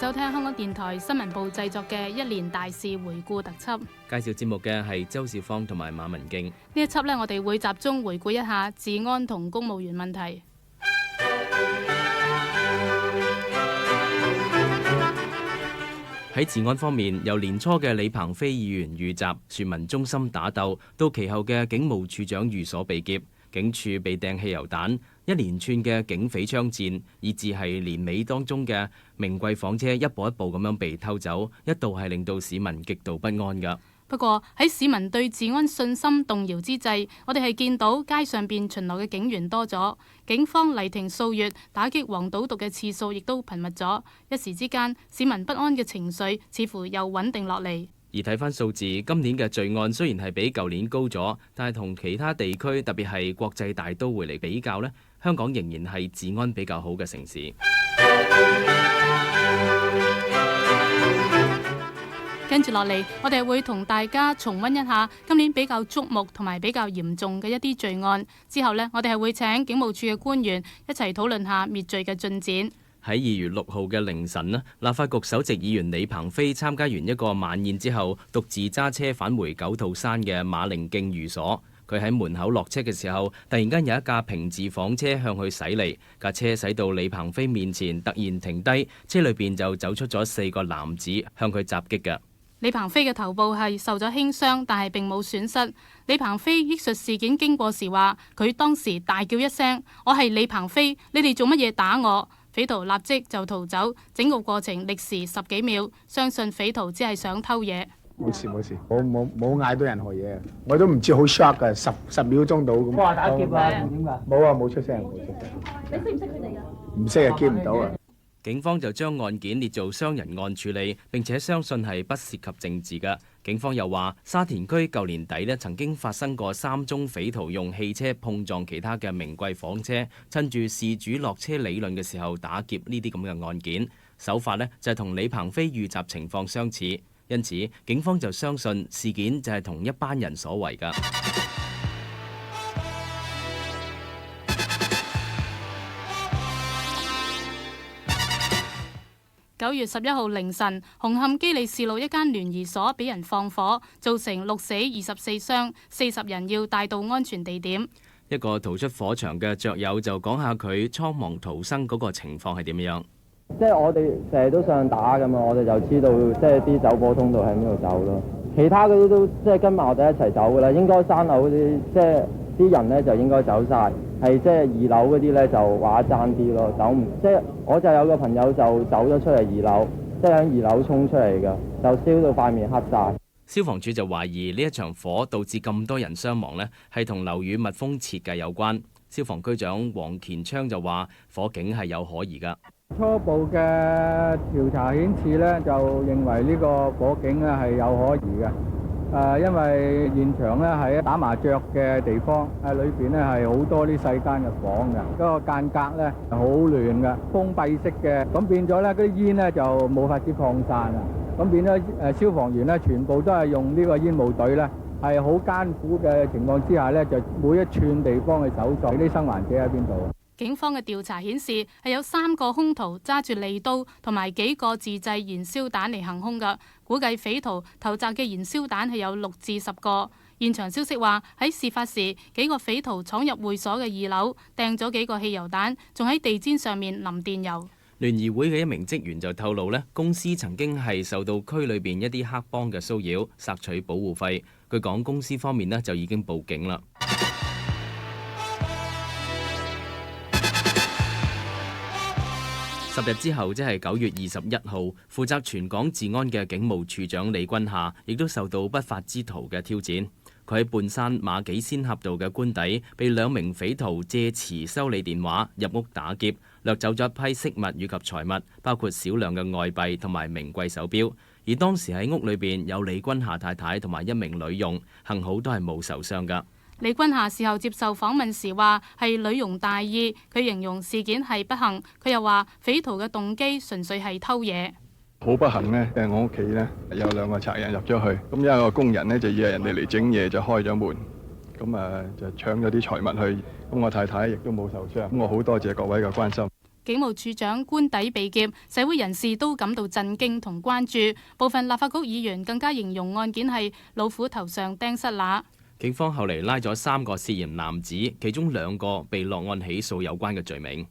收聽香港電台新聞部製作嘅一年大事回顧特輯。介紹節目嘅係周少芳同埋馬文敬。呢一輯呢，我哋會集中回顧一下治安同公務員問題。喺治安方面，由年初嘅李鵬飛議員遇襲、船民中心打鬥，到其後嘅警務處長寓所被劫、警署被掟汽油彈，一連串嘅警匪槍戰，以至係年尾當中嘅名貴房車一步一步咁樣被偷走，一度係令到市民極度不安㗎。不過喺市民對治安信心動搖之際，我哋係見到街上邊巡邏嘅警員多咗，警方雷霆掃月打擊黃賭毒嘅次數亦都頻密咗，一時之間市民不安嘅情緒似乎又穩定落嚟。而睇翻數字，今年嘅罪案雖然係比舊年高咗，但係同其他地區特別係國際大都會嚟比較呢，香港仍然係治安比較好嘅城市。跟住落嚟，我哋會同大家重溫一下今年比較矚目同埋比較嚴重嘅一啲罪案。之後呢，我哋係會請警務處嘅官員一齊討論下滅罪嘅進展。喺2月6號嘅凌晨呢，立法局首席議員李鵬飛參加完一個晚宴之後，獨自揸車返回九肚山嘅馬陵徑寓所。佢喺門口落車嘅時候，突然間有一架平治房車向佢駛嚟，架車駛到李鵬飛面前，突然停低，車裏邊就走出咗4個男子向佢襲擊嘅。李鵬飛嘅頭部係受咗輕傷，但係並冇損失。李鵬飛憶述事件經過時話：佢當時大叫一聲：我係李鵬飛，你哋做乜嘢打我？匪徒立即就逃走，整個過程歷時10幾秒，相信匪徒只係想偷嘢。冇事冇事，冇嗌到任何嘢，我都唔知好 shock 㗎，10秒鐘到咁。話打劫啊？點㗎？冇啊，冇出聲，冇出聲。你識唔識佢哋㗎？唔識啊，見唔到啊。警方就將案件列做傷人案處理，並且相信係不涉及政治嘅。警方又話，沙田區舊年底呢曾經發生過3宗匪徒用汽車碰撞其他嘅名貴房車，趁住事主落車理論嘅時候打劫呢啲咁嘅案件，手法呢就係同李鵬飛遇襲情況相似，因此警方就相信事件就係同一班人所為㗎。9月11號凌晨，紅磡機利士路一間聯誼所俾人放火，造成6死24傷，40人要帶到安全地點。一個逃出火場嘅雀友就講下佢倉忙逃生嗰個情況係點樣。即係我哋成日都想打㗎嘛，我哋就知道即係啲走火通道喺邊度走咯。其他嗰啲都即係跟埋我哋一齊走㗎啦。應該3樓嗰啲即係啲人咧就應該走晒，係即係2樓嗰啲咧就話爭啲咯，走唔即係我就有個朋友就走咗出嚟2樓，即係喺2樓衝出嚟㗎，就燒到塊面黑晒。消防處就懷疑呢一場火導致咁多人傷亡呢係同樓宇密封設計有關。消防區長黃乾昌就話火警係有可疑㗎。初步嘅調查顯示咧，就認為呢個火警咧係有可疑嘅。因為現場咧係打麻雀嘅地方，裏邊咧係好多啲細間嘅房嘅，嗰個間隔咧好亂嘅，封閉式嘅，咁變咗咧嗰啲煙咧就冇法子擴散啦。咁變咗消防員咧全部都係用呢個煙霧隊咧，係好艱苦嘅情況之下咧，就每一寸地方去搜索啲生還者喺邊度。警方嘅調查顯示係有3個兇徒揸住利刀同埋幾個自製燃燒彈嚟行兇㗎，估計匪徒投擲嘅燃燒彈係有6至10個。現場消息話喺事發時，幾個匪徒闖入會所嘅2樓，掟咗幾個汽油彈，仲喺地氈上面淋電油。聯誼會嘅一名職員就透露呢，公司曾經係受到區裏邊一啲黑幫嘅騷擾，索取保護費。據講公司方面呢就已經報警啦。10日之後，即係9月21號，負責全港治安嘅警務處長李君夏，亦都受到不法之徒嘅挑戰。佢喺半山馬己仙峽道嘅官邸，被2名匪徒借持修理電話入屋打劫，掠走咗一批飾物以及財物，包括少量嘅外幣同埋名貴手錶。而當時喺屋裏邊有李君夏太太同埋1名女傭，幸好都係冇受傷㗎。李君夏事後接受訪問時話係女傭大意，佢形容事件係不幸。佢又話匪徒嘅動機純粹係偷嘢。好不幸呢，我屋企呢有2個賊人入咗去，咁有一個工人呢就以為人哋嚟整嘢就開咗門，咁就搶咗啲財物去，咁我太太亦都冇受傷，咁我好多謝各位嘅關心。警務處長官邸被劫，社會人士都感到震驚同關注。部分立法局議員更加形容案件係老虎頭上釘虱乸。警方後嚟拉咗3個涉嫌男子，其中2個被落案起訴有關嘅罪名。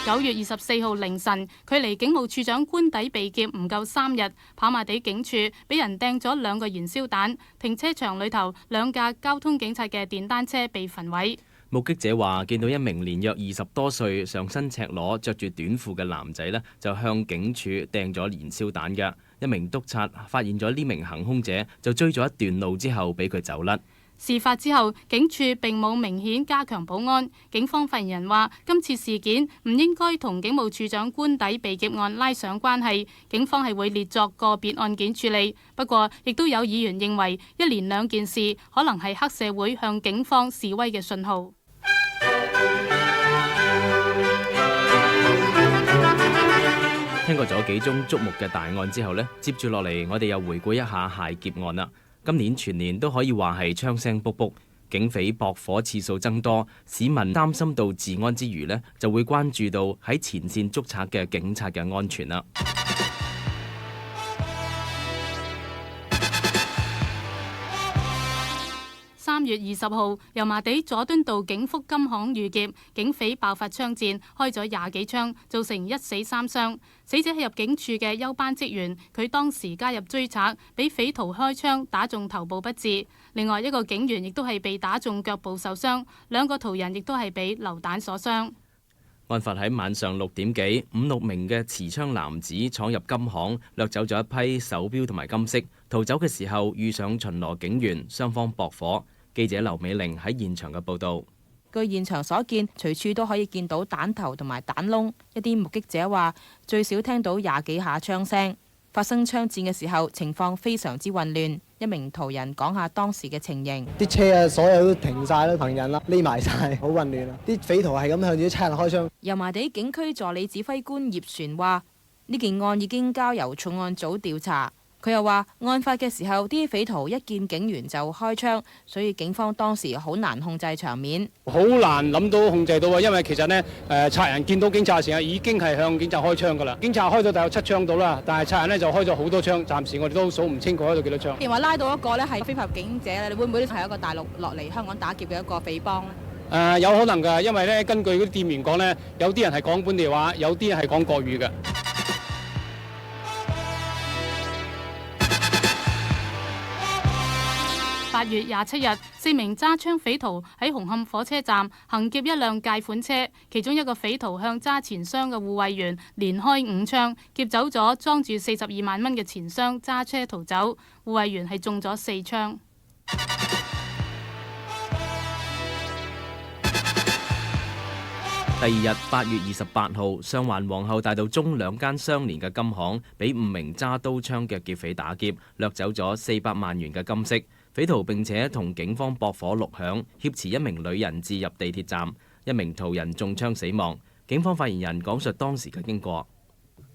9月24號凌晨，距離警務處長官邸被劫唔夠3日，跑馬地警署俾人掟咗2個燃燒彈，停車場裏頭2架交通警察嘅電單車被焚毀。目擊者話見到一名年約20多歲、上身赤裸、着住短褲嘅男仔呢，就向警署掟咗燃燒彈嘅。一名督察發現咗呢名行兇者，就追咗一段路之後俾佢走甩。事發之後，警署並冇明顯加強保安。警方發言人話：今次事件唔應該同警務處長官邸被劫案拉上關係，警方係會列作個別案件處理。不過，亦都有議員認為一連2件事可能係黑社會向警方示威嘅信號。聽過咗幾宗觸目嘅大案之後呢，接住落嚟我哋又回顧一下械劫案啦。今年全年都可以話係槍聲卜卜，警匪駁火次數增多，市民擔心到治安之餘呢，就會關注到喺前線捉賊嘅警察嘅安全啦。3月20號，油麻地佐敦道景福金行遇劫，警匪爆發槍戰，開咗20幾槍，造成1死3傷。死者係入境處嘅休班職員，佢當時加入追賊，俾匪徒開槍打中頭部不治。另外1個警員亦都係被打中腳部受傷，2個途人亦都係被流彈所傷。案發喺晚上6點幾，5、6名嘅持槍男子闖入金行，掠走咗一批手錶同埋金飾。逃走嘅時候遇上巡邏警員，雙方駁火。記者劉美玲喺現場嘅報導。據現場所見，隨處都可以見到彈頭同埋彈窿。一啲目擊者話，最少聽到20幾下槍聲。發生槍戰嘅時候，情況非常之混亂。一名途人講下當時嘅情形：啲車啊，所有都停晒啦，行人啦，匿埋晒，好混亂啊！啲匪徒係咁向住啲差人開槍。油麻地警區助理指揮官葉璇話：呢件案已經交由重案組調查。佢又話，案發嘅時候，啲匪徒一見警員就開槍，所以警方當時好難控制場面。好難諗到控制到啊！因為其實呢，賊人見到警察嘅時候已經係向警察開槍㗎啦。警察開咗大約7槍到啦，但係賊人呢就開咗好多槍，暫時我哋都數唔清楚開咗幾多槍。電話拉到一個呢係非法入境者，你會唔會係一個大陸落嚟香港打劫嘅一個匪幫呢？有可能㗎，因為呢根據嗰啲店員講呢，有啲人係講本地話，有啲人係講國語嘅。8月27日，4名揸槍匪徒喺紅磡火車站行劫一輛介款車，其中1個匪徒向揸錢箱嘅護衛員連開5槍，劫走咗裝住42萬蚊嘅錢箱，揸車逃走。護衛員係中咗4槍。第2日8月28號，上環皇后大道中2間相連嘅金行，俾5名揸刀槍嘅劫匪打劫，掠走咗400萬元嘅金飾。匪徒並且同警方駁火6響，挾持1名女人置入地鐵站，1名途人中槍死亡。警方發言人講述當時嘅經過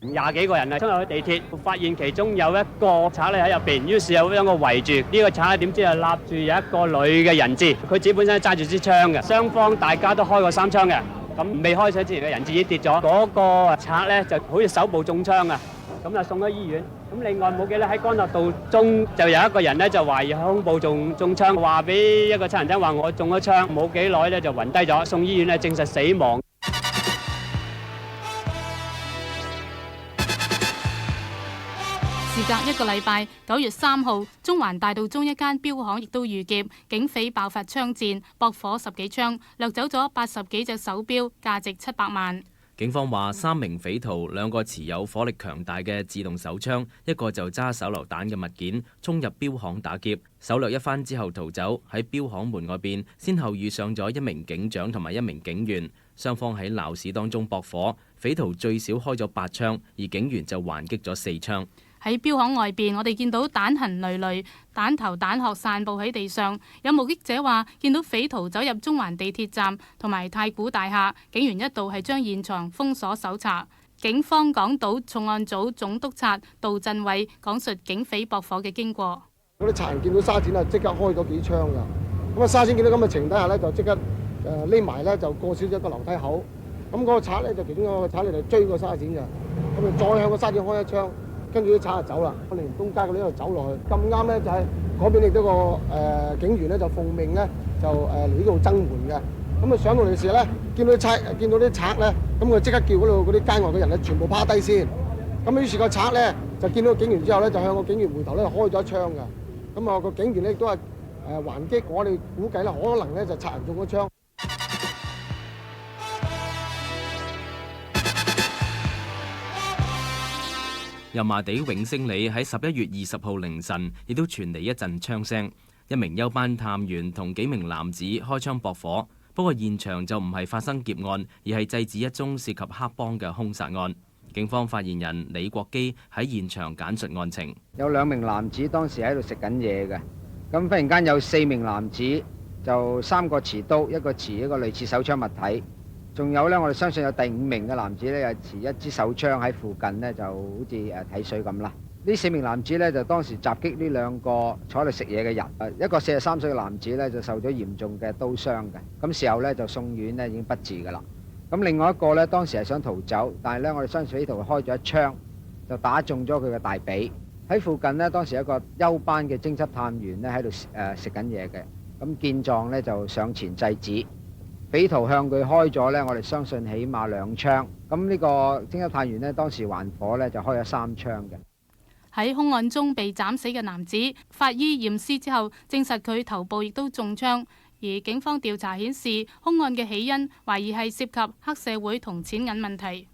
：20幾個人啊，衝入去地鐵，發現其中有一個賊咧喺入邊，於是有兩個圍住呢個賊咧，點知係立住有一個女嘅人質，佢自己本身揸住支槍嘅，雙方大家都開過3槍嘅。咁未開槍之前嘅人質已經跌咗，嗰個賊咧就好似手部中槍啊，咁就送咗醫院。咁另外冇幾耐喺干諾道中就有一個人咧就懷疑胸部中槍，話俾一個差人聽話我中咗槍，冇幾耐咧就暈低咗，送醫院咧證實死亡。事隔1個禮拜，9月3號，中環大道中一間錶行亦都遇劫，警匪爆發槍戰，駁火10幾槍，掠走咗80幾隻手錶，價值700萬。警方話3名匪徒，2個持有火力強大嘅自動手槍，1個就揸手榴彈嘅物件，衝入錶行打劫，搜掠一番之後逃走。喺錶行門外邊，先後遇上咗1名警長同埋1名警員，雙方喺鬧市當中駁火，匪徒最少開咗8槍，而警員就還擊咗4槍。喺錶行外邊，我哋見到彈痕累累、彈頭彈殼散佈喺地上。有目擊者話，見到匪徒走入中環地鐵站同埋太古大廈，警員一度係將現場封鎖搜查。警方港島重案組總督察杜振偉講述警匪駁火嘅經過。嗰啲賊人見到沙展啊，即刻開咗幾槍㗎。咁啊，沙展見到咁嘅情況底下咧，就即刻匿埋咧，就過少咗個樓梯口。咁嗰個賊咧就其中一個賊嚟就追個沙展嘅，咁啊再向個沙展開一槍，跟住啲賊就走啦。我哋東街嗰啲度走落去，咁啱咧就係嗰邊亦都個警員咧就奉命咧就嚟呢度增援嘅。咁啊上到嚟時咧，見到啲賊咧，咁佢即刻叫嗰度嗰啲街外嘅人咧全部趴低先。咁於是個賊咧就見到個警員之後咧，就向個警員回頭咧開咗一槍嘅。咁啊個警員咧亦都係還擊，我哋估計咧可能咧就賊人中咗槍。油麻地永星里喺11月20號凌晨，亦都傳嚟一陣槍聲，一名休班探員同幾名男子開槍駁火。不過現場就唔係發生劫案，而係制止一宗涉及黑幫嘅兇殺案。警方發言人李國基喺現場簡述案情。有2名男子當時喺度食緊嘢嘅，咁忽然間有4名男子，就3個持刀，1個持一個類似手槍物體。仲有呢，我哋相信有第5名嘅男子呢，又持一支手槍喺附近呢，就好似睇水咁啦。呢4名男子呢，就當時襲擊呢2個坐喺度食嘢嘅人，一個43歲嘅男子呢，就受咗嚴重嘅刀傷嘅，咁事後呢，就送院呢，已經不治噶啦。咁另外一個呢，當時係想逃走，但係呢，我哋相信匪徒開咗一槍，就打中咗佢嘅大髀。喺附近呢，當時有一個休班嘅偵緝探員呢，喺度食緊嘢嘅，咁見狀呢，就上前制止。匪徒向佢開咗呢，我哋相信起碼2槍。咁呢個偵緝探員呢，當時還火呢，就開咗3槍嘅。喺兇案中被斬死嘅男子，法醫驗屍之後證實佢頭部亦都中槍。而警方調查顯示，兇案嘅起因懷疑係涉及黑社會同錢銀問題。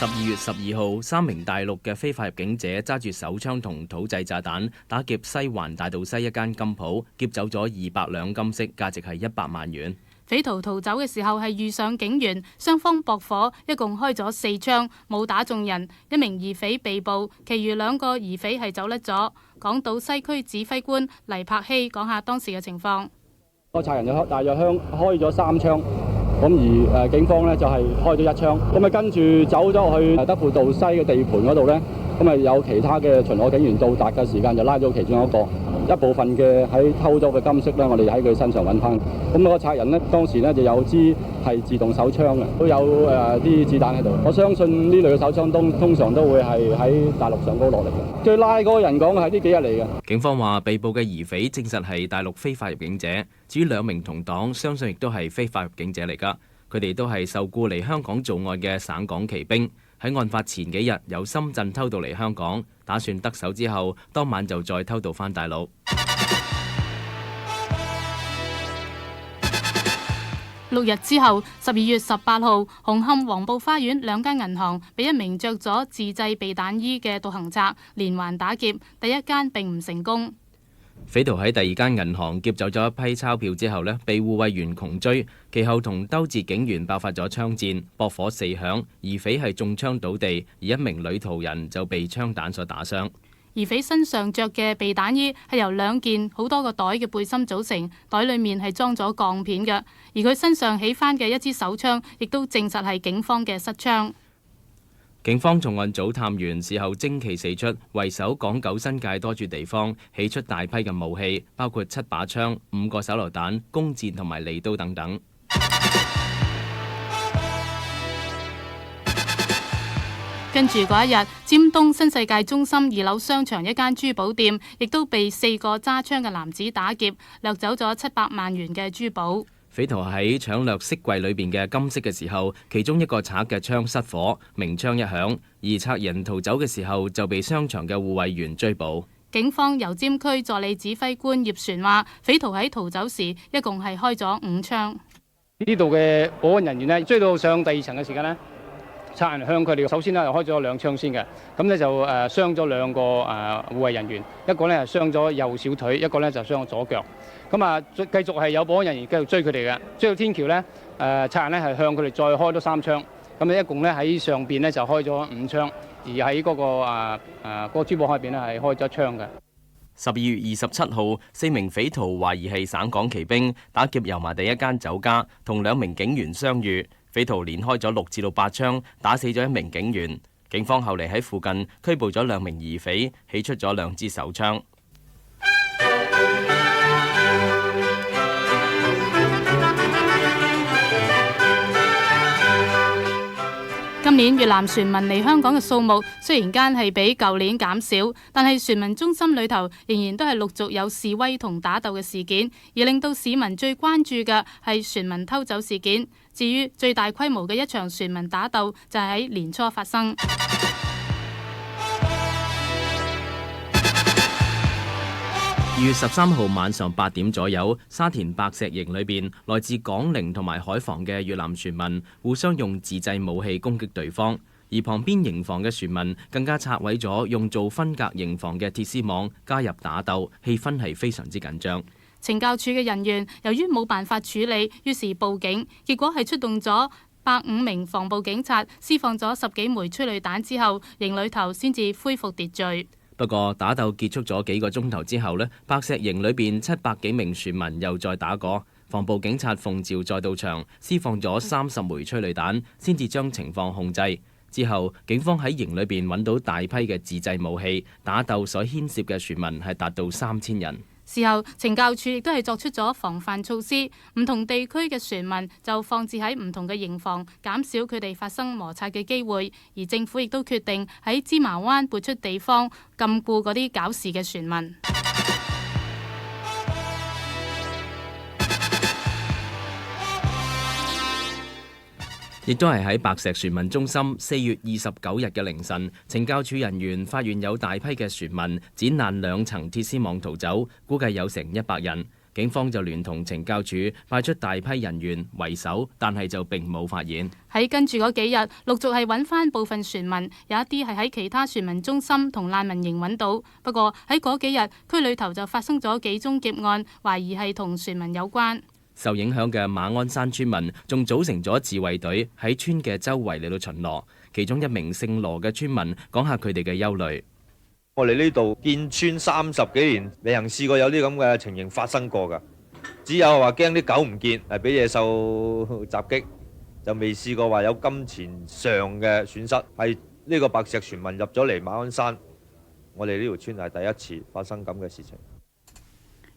12月12號，3名大陸嘅非法入境者揸住手槍同土製炸彈打劫西環大道西一間金鋪，劫走咗200兩金飾，價值係100萬元。匪徒逃走嘅時候係遇上警員，雙方駁火，一共開咗4槍，冇打中人。1名疑匪被捕，其餘2個疑匪係走甩咗。港島西區指揮官黎柏希講下當時嘅情況。個賊人大約開咗3槍。咁而警方呢就係開咗1槍，咁啊跟住走咗去德輔道西嘅地盤嗰度呢，咁啊有其他嘅巡邏警員到達嘅時間就拉咗其中一部分嘅喺偷咗嘅金飾呢，我哋喺佢身上揾翻。咁個賊人呢，當時呢就有支係自動手槍嘅，都有啲子彈喺度。我相信呢類嘅手槍通常都會係喺大陸上高落嚟嘅。最拉嗰個人講係呢幾日嚟嘅。警方話被捕嘅疑匪證實係大陸非法入境者，至於2名同黨，相信亦都係非法入境者嚟㗎。佢哋都係受僱嚟香港做案嘅省港旗兵，喺案發前幾日由深圳偷渡嚟香港，打算得手之後，當晚就再偷渡返大陸。6日之後，12月18號，紅磡黃埔花園2間銀行被一名着咗自製避彈衣嘅獨行賊連環打劫，第一間並唔成功。匪徒喺第2間銀行劫走咗一批鈔票之後呢，被護衛員窮追，其後同兜截警員爆發咗槍戰，駁火4響，疑匪係中槍倒地，而1名女途人就被槍彈所打傷。疑匪身上着嘅避彈衣係由2件好多個袋嘅背心組成，袋裏面係裝咗鋼片嘅，而佢身上起翻嘅一支手槍亦都證實係警方嘅失槍。警方重案組探員事後精奇四出，圍守港九新界多處地方，起出大批嘅武器，包括7把槍、5個手榴彈、弓箭同埋利刀等等。跟住嗰一日，尖東新世界中心2樓商場一間珠寶店，亦都被4個揸槍嘅男子打劫，掠走咗700萬元嘅珠寶。匪徒喺搶掠飾櫃裏邊嘅金飾嘅時候，其中一個賊嘅槍失火，鳴槍一響，而賊人逃走嘅時候就被商場嘅護衛員追捕。警方油尖區助理指揮官葉璇話，匪徒喺逃走時一共係開咗5槍。呢度嘅保安人員呢，追到上第2層嘅時間呢，賊人向佢哋首先呢就開咗2槍先嘅，咁呢就傷咗2個護衛人員，一個呢係傷咗右小腿，一個呢就傷咗左腳。咁啊，繼續係有保安人員繼續追佢哋嘅，追到天橋呢，賊人呢係向佢哋再開多3槍，咁呢一共呢喺上邊呢就開咗5槍，而喺嗰個珠寶行入邊呢係開咗1槍嘅。12月27號，4名匪徒懷疑係省港旗兵打劫油麻地一間酒家，同2名警員相遇，匪徒連開咗6至8槍，打死咗1名警員。警方後嚟喺附近拘捕咗2名疑匪，起出咗2支手槍。今年越南船民嚟香港嘅數目雖然間係比舊年減少，但係船民中心裏頭仍然都係陸續有示威同打鬥嘅事件，而令到市民最關注嘅係船民偷走事件。至於最大規模嘅一場船民打鬥就係喺年初發生。2月13號晚上8點左右，沙田白石營裏邊，來自港寧同埋海防嘅越南船民互相用自製武器攻擊對方，而旁邊營房嘅船民更加拆毀咗用做分隔營房嘅鐵絲網，加入打鬥，氣氛係非常之緊張。懲教署嘅人員由於冇辦法處理，於是報警，結果係出動咗105名防暴警察，施放咗10幾枚催淚彈之後，營裏頭先至恢復秩序。不過打鬥結束咗幾個鐘頭之後呢，白石營裏邊700幾名船民又再打過，防暴警察奉召再到場，施放咗30枚催淚彈，先至將情況控制。之後警方喺營裏邊揾到大批嘅自製武器，打鬥所牽涉嘅船民係達到3000人。事後，懲教署亦都係作出咗防範措施，唔同地區嘅船民就放置喺唔同嘅營房，減少佢哋發生摩擦嘅機會。而政府亦都決定喺芝麻灣撥出地方，禁錮嗰啲搞事嘅船民。亦都係喺白石船民中心4月29日嘅凌晨，懲教署人員發現有大批嘅船民剪爛2層鐵絲網逃走，估計有成100人。警方就聯同懲教署派出大批人員圍搜，但係就並冇發現。喺跟住嗰幾日，陸續係揾翻部分船民，有一啲係喺其他船民中心同難民營揾到。不過喺嗰幾日，區裏頭就發生咗幾宗劫案，懷疑係同船民有關。受影響嘅馬鞍山村民仲組成咗自衛隊喺村嘅周圍嚟到巡邏。其中一名姓羅嘅村民講下佢哋嘅憂慮。我哋呢度建村30幾年，未曾試過有啲咁嘅情形發生過㗎。只有話驚啲狗唔見，係俾野獸襲擊，就未試過話有金錢上嘅損失。係呢個白石船民入咗嚟馬鞍山，我哋呢條村係第一次發生咁嘅事情。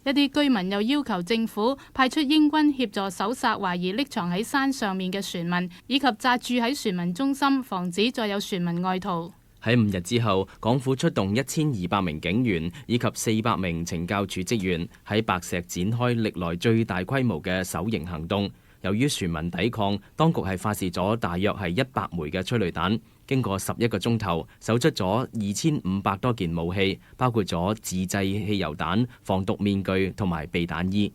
一啲居民又要求政府派出英軍協助搜殺懷疑匿藏喺山上面嘅船民，以及紮駐喺船民中心，防止再有船民外逃。喺5日之後，港府出動1200名警員以及400名懲教署職員喺白石展開歷來最大規模嘅搜營行動。由於船民抵抗，當局係發射咗大約係100枚嘅催淚彈。經過11個鐘頭，搜出咗2500多件武器，包括咗自製汽油彈、防毒面具同埋避彈衣。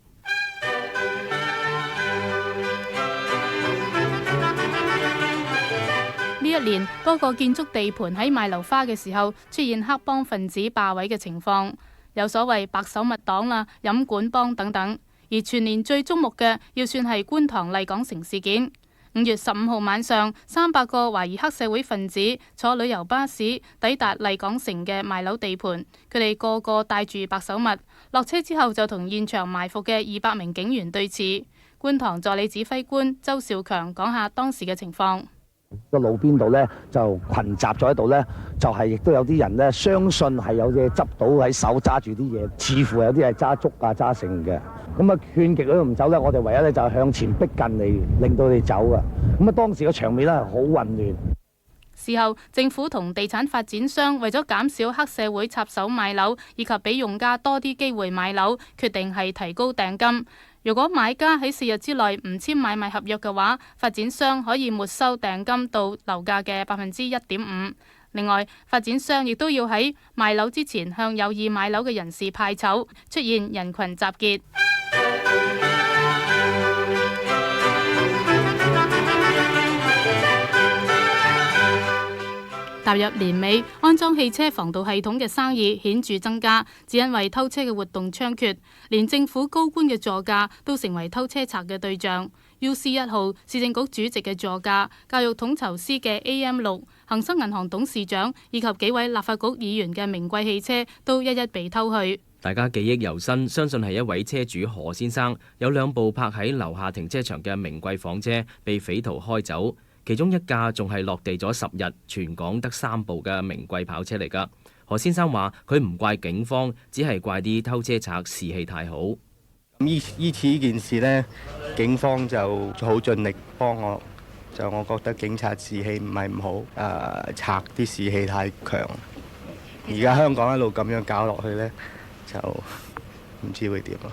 呢一年，多個建築地盤喺賣樓花嘅時候出現黑幫分子霸位嘅情況，有所謂白手密黨啦、飲管幫等等。而全年最矚目嘅，要算係觀塘麗港城事件。5月15號晚上，300個懷疑黑社會分子坐旅遊巴士抵達麗港城嘅賣樓地盤，佢哋個個戴住白手襪，落車之後就同現場埋伏嘅200名警員對峙。觀塘助理指揮官周兆強講下當時嘅情況。個路邊度呢，就群集咗喺度呢，就係亦都有啲人呢，相信係有嘢執到喺手揸住啲嘢，似乎有啲係揸竹啊揸成嘅。咁啊勸極都唔走呢，我哋唯一呢就係向前逼近嚟，令到佢哋走啊。咁啊當時個場面呢，好混亂。事後，政府同地產發展商為咗減少黑社會插手買樓，以及俾用家多啲機會買樓，決定係提高訂金。如果買家喺4日之內唔簽買賣合約嘅話，發展商可以沒收訂金到樓價嘅1.5%。另外，發展商亦都要喺賣樓之前向有意買樓嘅人士派籌，出現人群集結。踏入年尾，安裝汽車防盜系統嘅生意顯著增加，只因為偷車嘅活動猖獗，連政府高官嘅座駕都成為偷車賊嘅對象。UC1號市政局主席嘅座駕、教育統籌司嘅 AM6、恒生銀行董事長以及幾位立法局議員嘅名貴汽車都一一被偷去。大家記憶猶新，相信係一位車主何先生有2部泊喺樓下停車場嘅名貴房車被匪徒開走。其中一架仲係落地咗10日，全港得3部嘅名貴跑車嚟㗎。何先生話：佢唔怪警方，只係怪啲偷車賊士氣太好。依次呢件事呢，警方就好盡力幫我。我覺得警察士氣唔係唔好，賊啲士氣太強。而家香港一路咁樣搞落去呢，就唔知會點咯。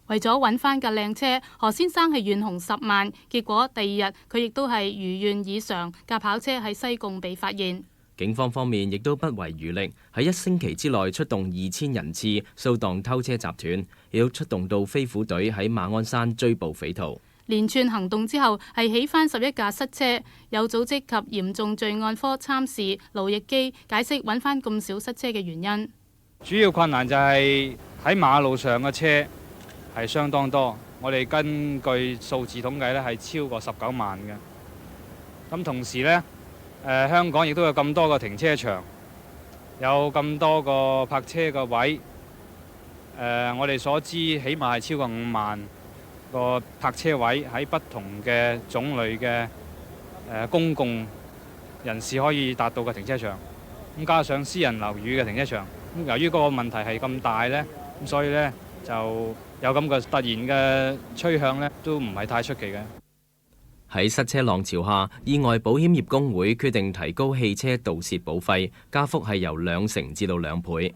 為咗揾翻架靚車，何先生係懸紅10萬，結果第2日佢亦都係如願以償，架跑車喺西貢被發現。警方方面亦都不遺餘力，喺1星期之內出動2000人次掃蕩偷車集團，亦都出動到飛虎隊喺馬鞍山追捕匪徒。連串行動之後，係起翻11架失車。有組織及嚴重罪案科參事盧奕基解釋揾翻咁少失車嘅原因。主要困難就係喺馬路上嘅車係相當多，我哋根據數字統計呢係超過19萬嘅。咁同時呢，香港亦都有咁多個停車場，有咁多個泊車嘅位。我哋所知起碼係超過5萬個泊車位喺不同嘅種類嘅公共人士可以達到嘅停車場。咁加上私人樓宇嘅停車場，咁由於嗰個問題係咁大呢，咁所以呢就有咁嘅突然嘅趨向呢，都唔係太出奇嘅。喺塞車浪潮下，意外保險業工會決定提高汽車盜竊保費，加幅係由2成至到2倍。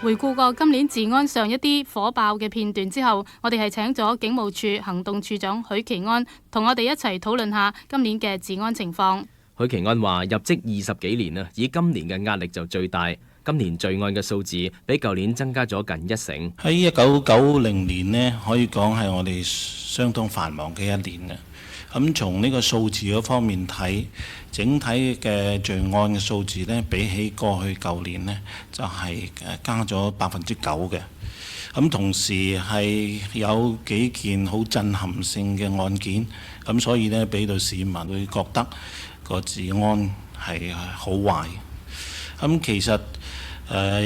回顧過今年治安上一啲火爆嘅片段之後，我哋係請咗警務處行動處長許其安同我哋一齊討論下今年嘅治安情況。許其安話：入職20幾年啦，以今年嘅壓力就最大。今年罪案嘅數字比舊年增加咗近1成。喺1990年呢，可以講係我哋相當繁忙嘅一年啦。咁從呢個數字嗰方面睇，整體嘅罪案嘅數字呢，比起過去舊年呢，就係加咗9%嘅。咁同時係有幾件好震撼性嘅案件，咁所以呢，俾到市民會覺得個治安係好壞。咁其實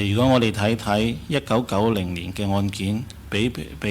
如果我哋睇睇1990年嘅案件，比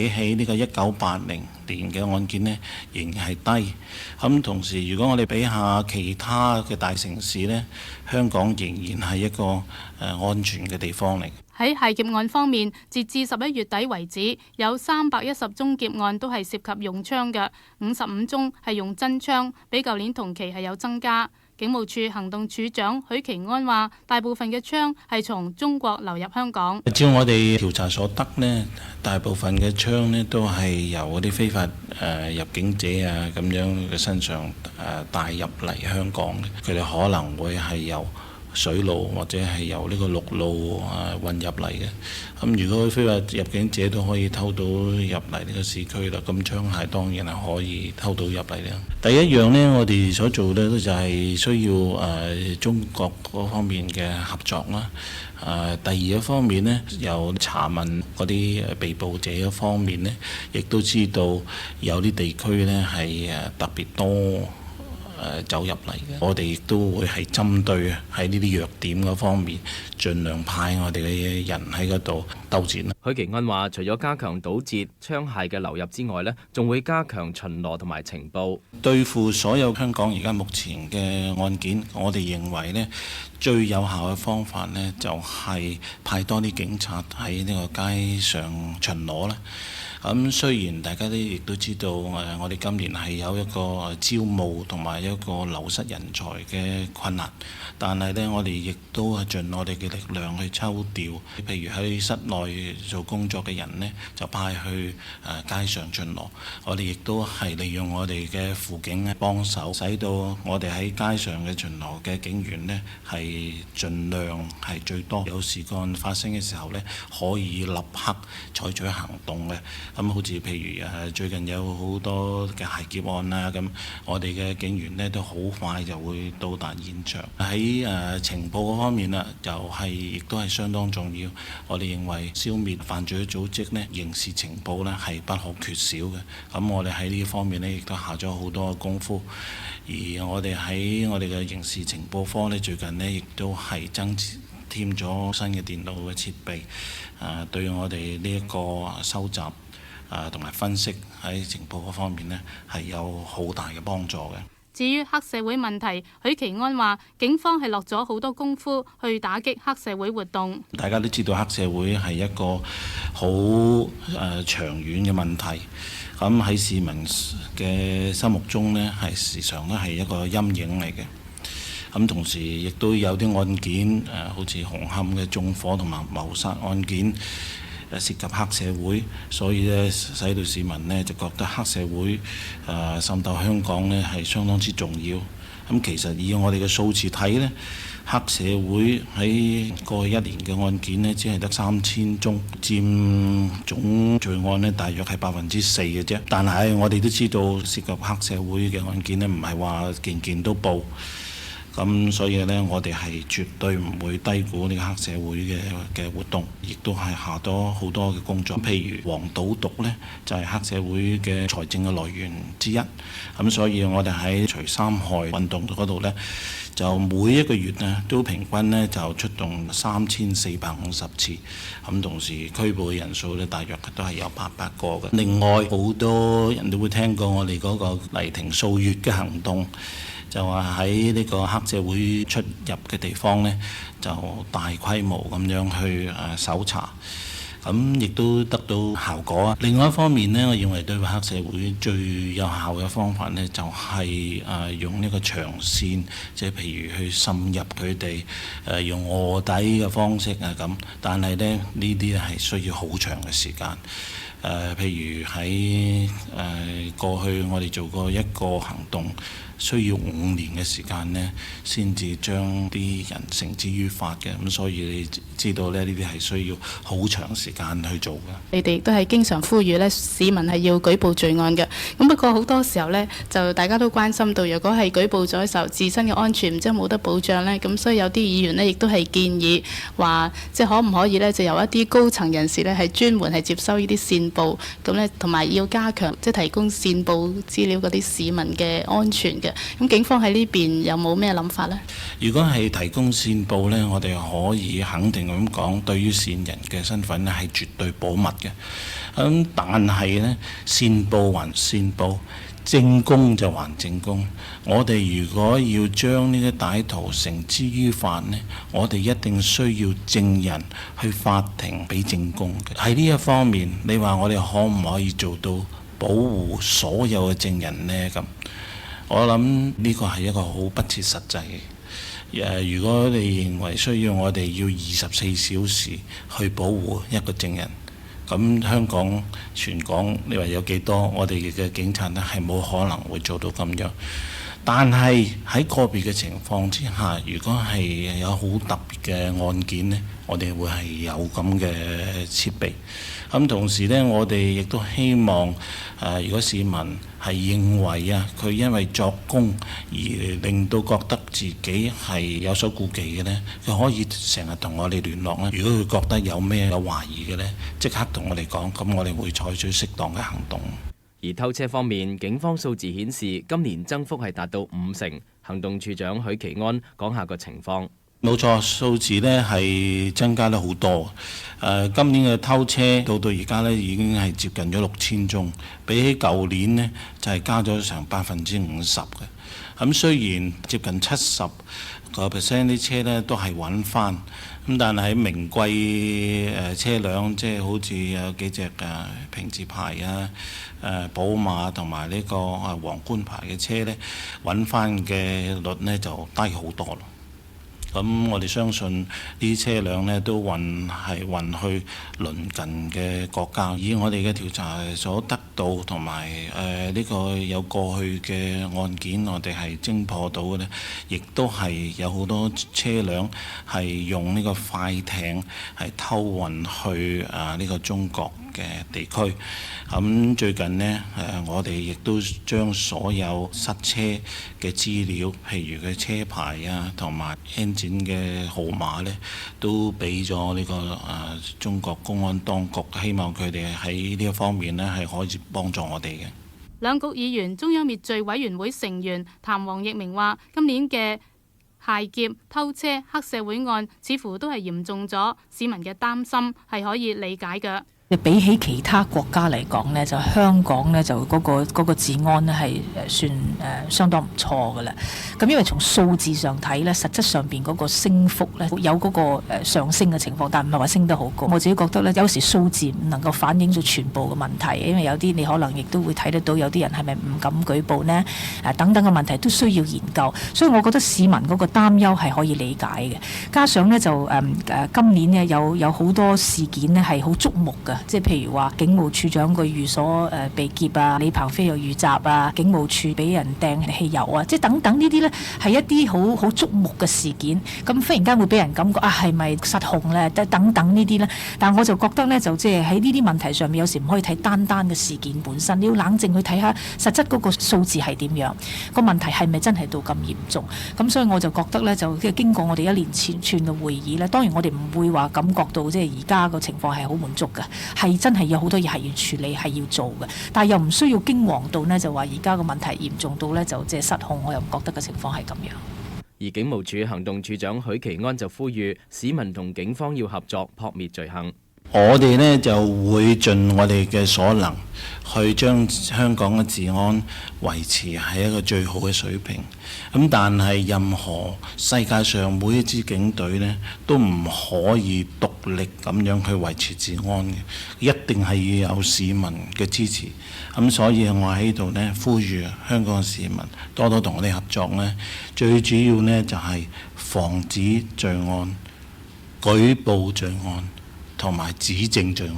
起呢個1980年嘅案件呢，仍然係低。咁同時，如果我哋比下其他嘅大城市呢，香港仍然係一個安全嘅地方嚟。喺械劫案方面，截至11月底為止，有310宗劫案都係涉及用槍嘅，55宗係用真槍，比舊年同期係有增加。警務處行動處長許其安話：大部分嘅槍係從中國流入香港。照我哋調查所得呢，大部分嘅槍呢都係由嗰啲非法入境者啊咁樣嘅身上帶入嚟香港嘅。佢哋可能會係由水路或者係由呢個陸路運入嚟嘅。咁如果非法入境者都可以偷到入嚟呢個市區啦，咁槍械當然係可以偷到入嚟啦。第一樣呢，我哋所做呢就係需要中國嗰方面嘅合作啦。第二一方面呢，由查問嗰啲被捕者嗰方面呢，亦都知道有啲地區呢係特別多走入嚟嘅，我哋亦都會係針對喺呢啲弱點嗰方面，盡量派我哋嘅人喺嗰度鬥戰啦。許其安話：除咗加強堵截槍械嘅流入之外呢，仲會加強巡邏同埋情報，對付所有香港而家目前嘅案件。我哋認為呢，最有效嘅方法呢，就係派多啲警察喺呢個街上巡邏啦。咁雖然大家都亦都知道我哋今年係有一個招募同埋一個流失人才嘅困難，但係呢，我哋亦都係盡我哋嘅力量去抽調，譬如喺室內做工作嘅人呢，就派去街上巡邏。我哋亦都係利用我哋嘅輔警幫手，使到我哋喺街上嘅巡邏嘅警員呢，係盡量係最多。有事幹發生嘅時候呢，可以立刻採取行動嘅。咁好似譬如最近有好多嘅械劫案啦，咁我哋嘅警員呢都好快就會到達現場。喺情報嗰方面啦，就係亦都係相當重要。我哋認為消滅犯罪組織呢，刑事情報呢係不可缺少嘅。咁我哋喺呢方面呢，亦都下咗好多功夫。而我哋喺我哋嘅刑事情報科呢，最近呢亦都係增添咗新嘅電腦嘅設備，對我哋呢一個收集同埋分析喺情報嗰方面呢，係有好大嘅幫助嘅。至於黑社會問題，許其安話警方係落咗好多功夫去打擊黑社會活動。大家都知道黑社會係一個好長遠嘅問題，咁喺市民嘅心目中呢，係時常都係一個陰影嚟嘅。咁同時亦都有啲案件好似紅磡嘅縱火同埋謀殺案件涉及黑社會，所以呢，使到市民呢就覺得黑社會滲透香港呢係相當之重要。咁其實以我哋嘅數字睇呢，黑社會喺過去1年嘅案件呢，只係得3000宗，佔總罪案呢大約係4%嘅啫。但係我哋都知道涉及黑社會嘅案件呢，唔係話件件都報。咁所以呢，我哋係絕對唔會低估呢個黑社會嘅活動，亦都係下多好多嘅工作。譬如黃賭毒呢，就係黑社會嘅財政嘅來源之一。咁所以我哋喺除三害運動嗰度呢，就每一個月呢都平均呢就出動3450次。咁同時拘捕嘅人數呢，大約都係有800個嘅。另外好多人都會聽過我哋嗰個黎庭掃月嘅行動。就話喺呢個黑社會出入嘅地方呢，就大規模咁樣去搜查，咁亦都得到效果啊。另外一方面呢，我認為對黑社會最有效嘅方法呢，就係用呢個長線，即係譬如去滲入佢哋，用臥底嘅方式啊咁。但係呢啲係需要好長嘅時間。譬如喺過去我哋做過一個行動，需要5年嘅時間呢，先至將啲人繩之於法嘅。咁所以你知道呢啲係需要好長時間去做嘅。你哋都係經常呼籲呢市民係要舉報罪案嘅。咁不過好多時候呢，就大家都關心到，如果係舉報咗嘅時候，自身嘅安全唔知冇得保障呢。咁所以有啲議員呢，亦都係建議話，即係可唔可以呢，就由一啲高層人士呢，係專門係接收呢啲線報，咁呢，同埋要加強即係提供線報資料嗰啲市民嘅安全嘅。咁警方喺呢邊有冇咩諗法呢？如果係提供線報呢，我哋可以肯定咁講，對於線人嘅身份呢係絕對保密嘅。但係呢，線報還線報，證供就還證供。我哋如果要將呢啲歹徒繩之於法呢，我哋一定需要證人去法庭俾證供嘅。喺呢一方面，你話我哋可唔可以做到保護所有嘅證人呢？咁我諗呢個係一個好不切實際嘅。如果你認為需要我哋要24小時去保護一個證人，咁香港全港你話有幾多？我哋嘅警察呢係冇可能會做到咁樣。但係喺個別嘅情況之下，如果係有好特別嘅案件呢，我哋會係有咁嘅設備。咁同時呢，我哋亦都希望如果市民係認為佢因為作供而令到覺得自己係有所顧忌嘅呢，佢可以成日同我哋聯絡啦。如果佢覺得有咩有懷疑嘅呢，即刻同我哋講，咁我哋會採取適當嘅行動。而偷車方面，警方數字顯示今年增幅係達到50%。行動處長許其安講下個情況。冇錯，數字呢係增加得好多。今年嘅偷車到而家呢已經係接近咗6000宗，比起舊年呢就係加咗成50%嘅。咁雖然接近70%啲車呢都係揾翻，咁但係喺名貴車輛，即係好似有幾隻平治牌寶馬同埋呢個皇冠牌嘅車呢，揾翻嘅率呢就低好多咯。咁我哋相信呢啲車輛呢都運去鄰近嘅國家。以我哋嘅調查所得到同埋呢個有過去嘅案件，我哋係偵破到嘅呢，亦都係有好多車輛係用呢個快艇係偷運去呢個中國嘅地區。咁最近呢，我哋亦都將所有失車嘅資料，譬如佢車牌同埋 engine 嘅號碼呢，都俾咗呢個中國公安當局，希望佢哋喺呢一方面呢係可以幫助我哋嘅。兩局議員中央滅罪委員會成員譚王益明話：今年嘅械劫、偷車、黑社會案似乎都係嚴重咗，市民嘅擔心係可以理解嘅。比起其他國家嚟講呢，就香港呢，就嗰個治安呢係算相當唔錯㗎啦。咁因為從數字上睇呢，實質上邊嗰個升幅呢，有嗰個上升嘅情況，但唔係話升得好高。我自己覺得呢，有時數字唔能夠反映咗全部嘅問題，因為有啲你可能亦都會睇得到有啲人係咪唔敢舉報呢？等等嘅問題都需要研究。所以我覺得市民嗰個擔憂係可以理解嘅。加上呢，就今年呢有好多事件呢係好觸目嘅。即係譬如話警務處長個寓所被劫啊，李鵬飛又遇襲啊，警務處俾人掟汽油啊，即係等等呢啲呢係一啲好觸目嘅事件。咁忽然間會俾人感覺係咪失控呢？等等呢啲呢。但我就覺得呢，就即係喺呢啲問題上面，有時唔可以睇單嘅事件本身，你要冷靜去睇下實質嗰個數字係點樣，個問題係咪真係到咁嚴重？咁所以我就覺得呢，就經過我哋一連串嘅會議呢，當然我哋唔會話感覺到即係而家個情況係好滿足嘅。係真係有好多嘢係要處理，係要做嘅，但係又唔需要驚惶到呢，就話而家個問題嚴重到呢，就即係失控，我又唔覺得個情況係咁樣。而警務處行動處長許其安就呼籲市民同警方要合作撲滅罪行。我哋呢就會盡我哋嘅所能去將香港嘅治安維持喺一個最好嘅水平。咁但係任何世界上每一支警隊呢都唔可以獨立咁樣去維持治安嘅，一定係要有市民嘅支持。咁所以我喺度呢呼籲香港嘅市民多多同我哋合作呢，最主要呢就係防止罪案、舉報罪案同埋指證罪案。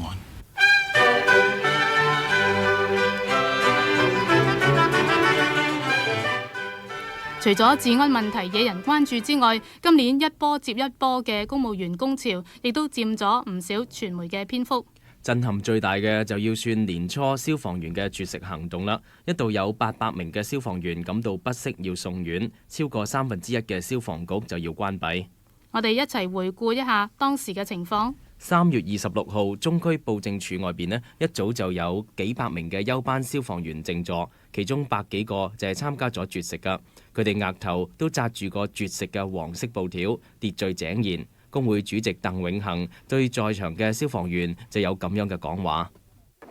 除咗治安問題惹人關注之外，今年一波接一波嘅公務員工潮，亦都佔咗唔少傳媒嘅篇幅。震撼最大嘅就要算年初消防員嘅絕食行動啦，一度有800名嘅消防員感到不適要送院，超過1/3嘅消防局就要關閉。我哋一齊回顧一下當時嘅情況。3月26號，中區布政處外邊呢，一早就有幾百名嘅休班消防員靜坐，其中100幾個就係參加咗絕食噶。佢哋額頭都紮住個絕食嘅黃色布條，秩序井然。工會主席鄧永恒對在場嘅消防員就有咁樣嘅講話：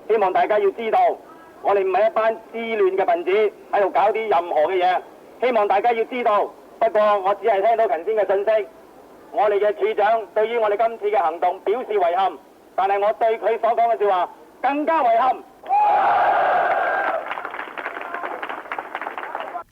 希望大家要知道，我哋唔係一班滋亂嘅分子喺度搞啲任何嘅嘢。希望大家要知道，不過我只係聽到頭先嘅信息。我哋嘅處長對於我哋今次嘅行動表示遺憾，但係我對佢所講嘅說話更加遺憾。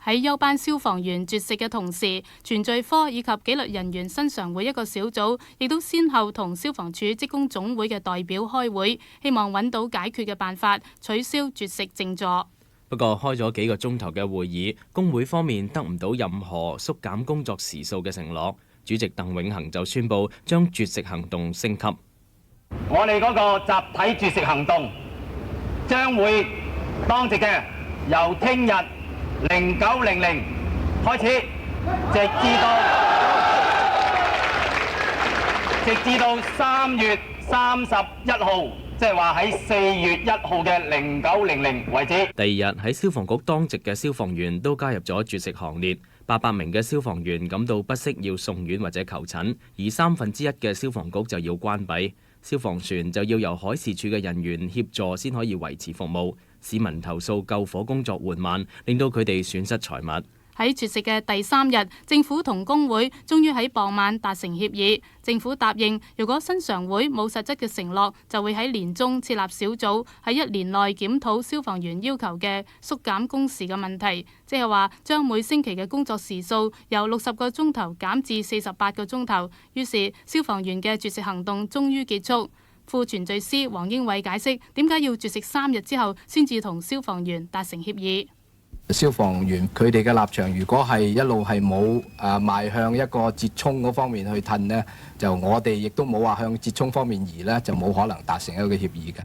喺休班消防員絕食嘅同時，全罪科以及紀律人員新常會一個小組亦都先後同消防處職工總會嘅代表開會，希望揾到解決嘅辦法，取消絕食靜坐。不過開咗幾個鐘頭嘅會議，工會方面得唔到任何縮減工作時數嘅承諾。主席鄧永恒就宣布將絕食行動升級。我哋嗰個集體絕食行動將會當值嘅，由聽日09:00開始，直至到3月31號，即係話喺4月1號嘅09:00為止。第二日喺消防局當值嘅消防員都加入咗絕食行列。800名嘅消防員感到不適要送院或者求診，而1/3嘅消防局就要關閉。消防船就要由海事處嘅人員協助先可以維持服務。市民投訴救火工作緩慢，令到佢哋損失財物。喺絕食嘅第3日，政府同工會終於喺傍晚達成協議。政府答應，如果新常會冇實質嘅承諾，就會喺年中設立小組，喺1年內檢討消防員要求嘅縮減工時嘅問題，即係話將每星期嘅工作時數由60個鐘頭減至48個鐘頭。於是消防員嘅絕食行動終於結束。副傳罪師黃英偉解釋點解要絕食3日之後先至同消防員達成協議。消防員佢哋嘅立場，如果係一路係冇邁向一個折衷嗰方面去褪呢，就我哋亦都冇話向折衷方面移呢，就冇可能達成一個協議嘅。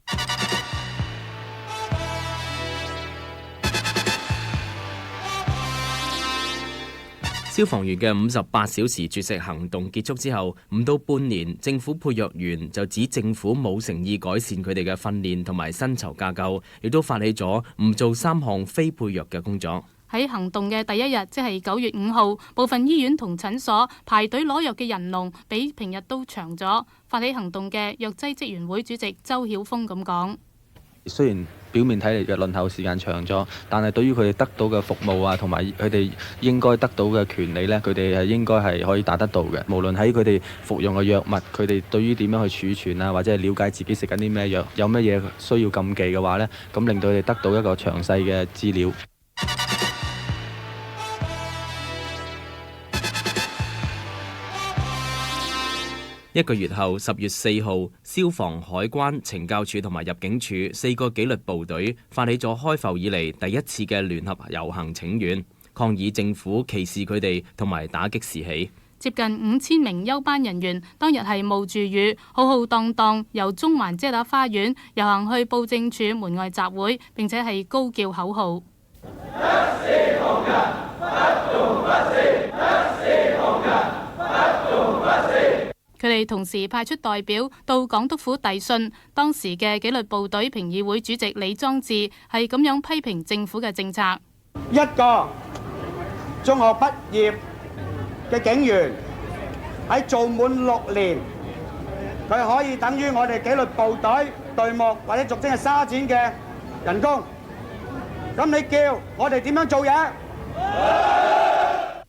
消防員嘅58小時絕食行動結束之後，唔到半年，政府配藥員就指政府冇誠意改善佢哋嘅訓練同埋薪酬架構，亦都發起咗唔做3項非配藥嘅工作。喺行動嘅第一日，即係9月5號，部分醫院同診所排隊攞藥嘅人龍比平日都長咗。發起行動嘅藥劑職員會主席周曉峰咁講：雖然表面睇嚟嘅輪候時間長咗，但係對於佢哋得到嘅服務啊，同埋佢哋應該得到嘅權利呢，佢哋係應該係可以達得到嘅。無論喺佢哋服用嘅藥物，佢哋對於點樣去儲存啊，或者係了解自己食緊啲咩藥，有乜嘢需要禁忌嘅話呢，咁令到佢哋得到一個詳細嘅資料。1個月後，10月4號，消防、海關、懲教署同埋入境處4個紀律部隊發起咗開埠以嚟第一次嘅聯合遊行請願，抗議政府歧視佢哋同埋打擊士氣。接近5000名休班人員當日係冒住雨，浩浩蕩蕩由中環遮打花園遊行去布政處門外集會，並且係高叫口號。佢哋同時派出代表到港督府遞信，當時嘅紀律部隊評議會主席李莊智係咁樣批評政府嘅政策：一個中學畢業嘅警員喺做滿6年，佢可以等於我哋紀律部隊隊目或者俗稱係沙展嘅人工。咁你叫我哋點樣做嘢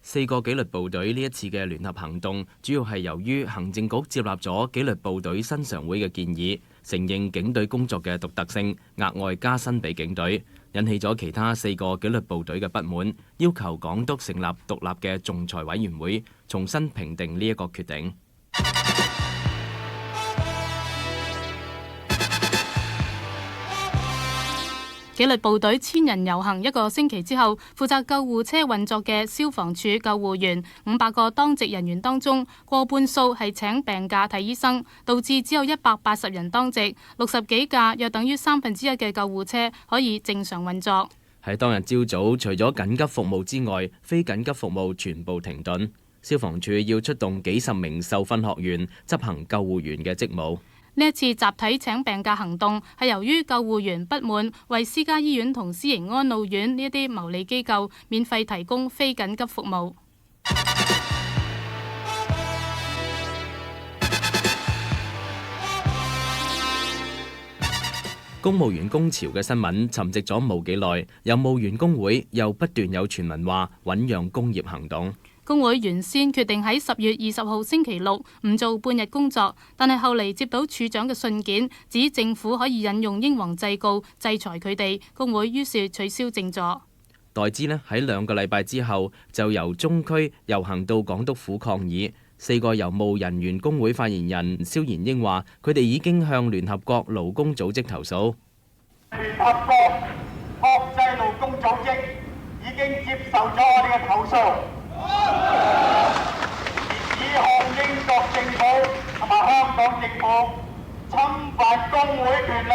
？4個紀律部隊呢一次嘅聯合行動，主要係由於行政局接納咗紀律部隊新常會嘅建議，承認警隊工作嘅獨特性，額外加薪俾警隊，引起咗其他4個紀律部隊嘅不滿，要求港督成立獨立嘅仲裁委員會，重新評定呢一個決定。紀律部隊1000人遊行1個星期之後，負責救護車運作嘅消防處救護員500個當值人員當中，過半數係請病假睇醫生，導致只有180人當值，60幾架約等於1/3嘅救護車可以正常運作。喺當日朝早，除咗緊急服務之外，非緊急服務全部停頓。消防處要出動幾十名受訓學員執行救護員嘅職務。呢一次集體請病假行動係由於救護員不滿為私家醫院同私營安老院呢一啲牟利機構免費提供非緊急服務。公務員工潮嘅新聞沉寂咗冇幾耐，有務員工會又不斷有傳聞話醞釀工業行動。工會原先決定喺10月20號星期六唔做半日工作，但係後嚟接到處長嘅信件，指政府可以引用英皇制告制裁佢哋，工會於是取消靜坐。代之呢喺2個禮拜之後，就由中區遊行到港督府抗議。4個郵務人員工會發言人蕭延英話：佢哋已經向聯合國勞工組織投訴。聯合國國際勞工組織已經接受咗我哋嘅投訴。指控英國政府同埋香港政府侵犯工會權利。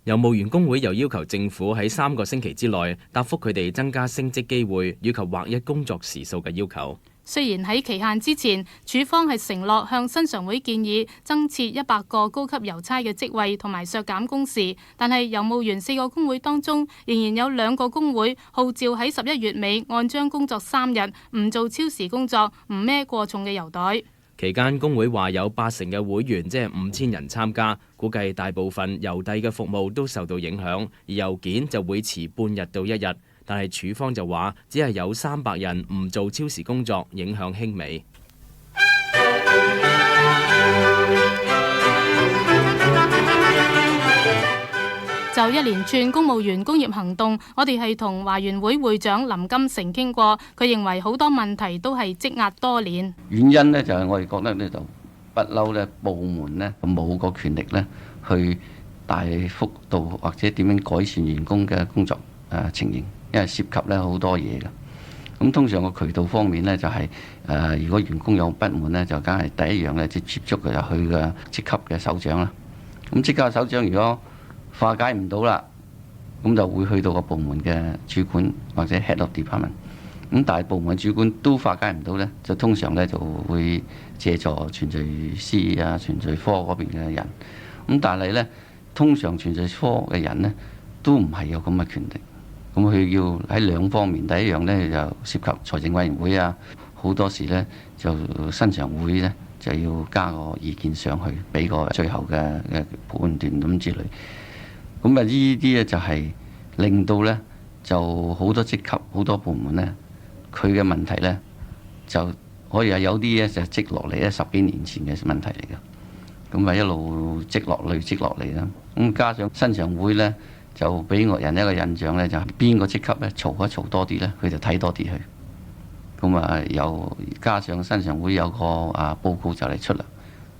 郵務員工會又要求政府喺3個星期之內答覆佢哋增加升職機會以及劃一工作時數嘅要求。雖然喺期限之前，處方係承諾向新常會建議增設100個高級郵差嘅職位同埋削減工時，但係郵務員4個工會當中，仍然有2個工會號召喺11月尾按章工作3日，唔做超時工作，唔孭過重嘅郵袋。期間工會話有80%嘅會員，即係5000人參加，估計大部分郵遞嘅服務都受到影響，而郵件就會遲半日到1日。但係處方就話，只係有300人唔做超時工作，影響輕微。就一連串公務員工業行動，我哋係同華員會會長林金城傾過，佢認為好多問題都係積壓多年。原因呢，就係我哋覺得呢就不嬲呢部門呢冇個權力呢去大幅度或者點樣改善員工嘅工作情形。因為涉及咧好多嘢嘅，咁通常個渠道方面呢，就係如果員工有不滿呢，就梗係第一樣咧，即接觸嘅就佢嘅職級嘅首長啦。咁職級嘅首長如果化解唔到啦，咁就會去到個部門嘅主管或者 head of department。咁但係部門主管都化解唔到呢，就通常呢就會借助程序司啊、程序科嗰邊嘅人。咁但係呢，通常程序科嘅人呢，都唔係有咁嘅權力。咁咁佢要喺兩方面，第一樣呢，就涉及財政委員會啊，好多時呢，就新常會呢，就要加個意見上去，俾個最後嘅判斷咁之類。咁啊，呢啲呢，就係令到呢，就好多職級、好多部門呢，佢嘅問題呢，就可以係有啲呢，就積落嚟呢10幾年前嘅問題嚟嘅，咁啊一路積落累積落嚟啦。咁加上新常會呢，就俾我人一個印象呢，就係邊個職級呢，嘈一嘈多啲呢，佢就睇多啲去。咁啊，又加上新常會有個報告就嚟出啦，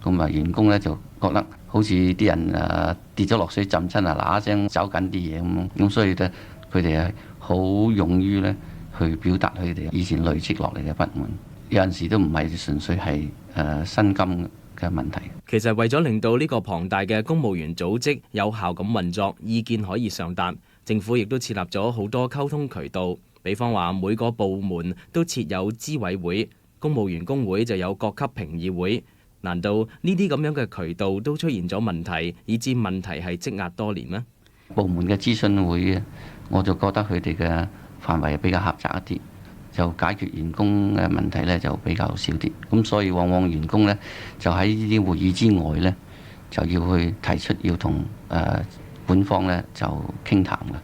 咁啊員工呢，就覺得好似啲人跌咗落水浸親啊，嗱一聲走緊啲嘢咁，所以呢，佢哋係好勇於呢去表達佢哋以前累積落嚟嘅不滿，有陣時都唔係純粹係薪金嘅問題。其實為咗令到呢個龐大嘅公務員組織有效咁運作，意見可以上達，政府亦都設立咗好多溝通渠道。比方話每個部門都設有資委會，公務員工會就有各級評議會。難道呢啲咁樣嘅渠道都出現咗問題，以致問題係積壓多年咩？部門嘅諮詢會，我就覺得佢哋嘅範圍係比較狹窄一啲，就解決員工嘅問題呢就比較少啲。咁所以往往員工呢，就喺呢啲會議之外呢，就要去提出要同本方呢就傾談嘅。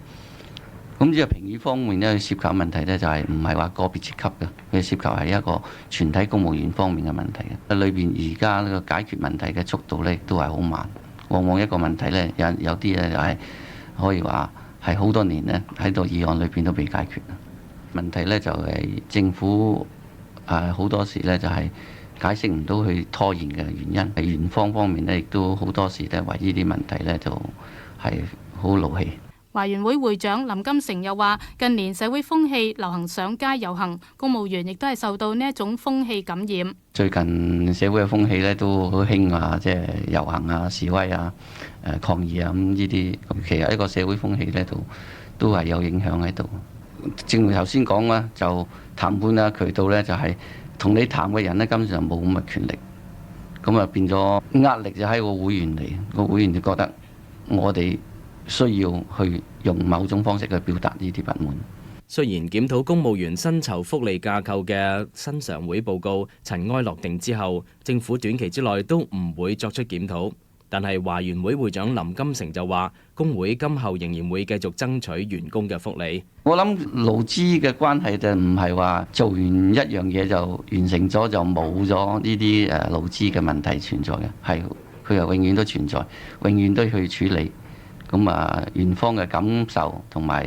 咁呢個評議方面呢，涉及問題呢，就係唔係話個別職級嘅，佢涉及係一個全體公務員方面嘅問題嘅。裏邊而家呢個解決問題嘅速度呢，亦都係好慢，往往一個問題呢，有啲呢就係可以話係好多年呢喺度議案裏邊都未解決。問題呢就係政府好多時呢就係解釋唔到佢拖延嘅原因，係員方方面呢，亦都好多時呢為呢啲問題呢就係好勞氣。華員會會長林金城又話：近年社會風氣流行上街遊行，公務員亦都係受到呢一種風氣感染。最近社會嘅風氣咧都好興啊，即係遊行啊、示威啊、抗議啊咁呢啲，其實一個社會風氣咧都係有影響喺度。正如頭先講啦，就談判啊渠道咧就係同你談嘅人咧根本上冇咁嘅權力，咁啊變咗壓力就喺個會員嚟，個會員就覺得我哋需要去用某種方式去表達呢啲不滿。雖然檢討公務員薪酬福利架構嘅新常會報告塵埃落定之後，政府短期之內都唔會作出檢討，但係華員會會長林金城就話，工會今後仍然會繼續爭取員工嘅福利。我諗勞資嘅關係就唔係話做完一樣嘢就完成咗就冇咗呢啲勞資嘅問題存在嘅，係佢又永遠都存在，永遠都去處理。咁啊，員方嘅感受同埋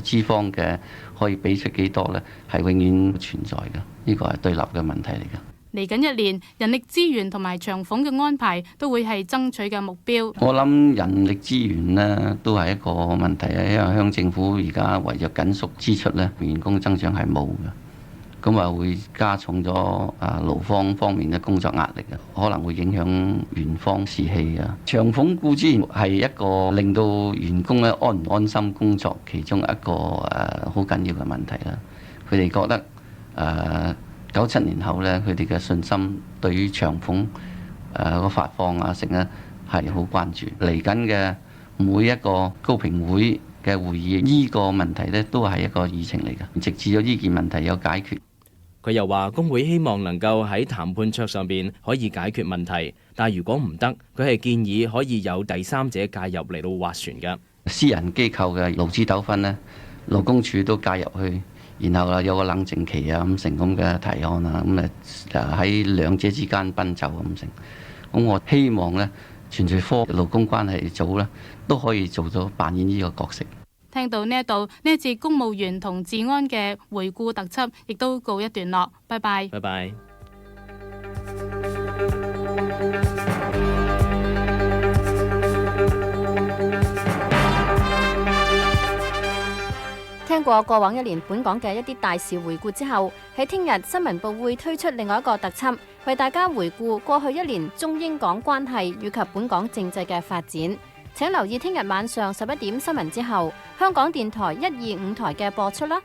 資方嘅可以俾出幾多呢？係永遠存在嘅。呢個係對立嘅問題嚟嘅。嚟緊一年，人力資源同埋長俸嘅安排都會係爭取嘅目標。我諗人力資源呢都係一個問題啊，因為香港政府而家為咗緊縮支出呢，員工增長係冇嘅。咁啊，會加重咗勞方方面嘅工作壓力啊，可能會影響員方士氣啊。長俸固然係一個令到員工咧安唔安心工作其中一個好緊要嘅問題啦。佢哋覺得97年後咧，佢哋嘅信心對於長俸個發放啊成咧係好關注。嚟緊嘅每一個高評會嘅會議，呢個問題咧都係一個議程嚟嘅，直至咗呢件問題有解決。佢又話：工會希望能夠喺談判桌上邊可以解決問題，但如果唔得，佢係建議可以有第三者介入嚟到斡旋嘅。私人機構嘅勞資糾紛呢，勞工處都介入去，然後有個冷靜期啊咁成咁嘅提案啊，咁喺兩者之間奔走咁成。咁我希望呢，全聚科勞工關係組呢都可以做到扮演呢個角色。聽到呢一度呢一節公務員同治安嘅回顧特輯，亦都告一段落。拜拜。拜拜。聽過過往一年本港嘅一啲大事回顧之後，喺聽日新聞部會推出另外一個特輯，為大家回顧過去一年中英港關係以及本港政制嘅發展。請留意聽日晚上11點新聞之後，香港電台125台嘅播出啦。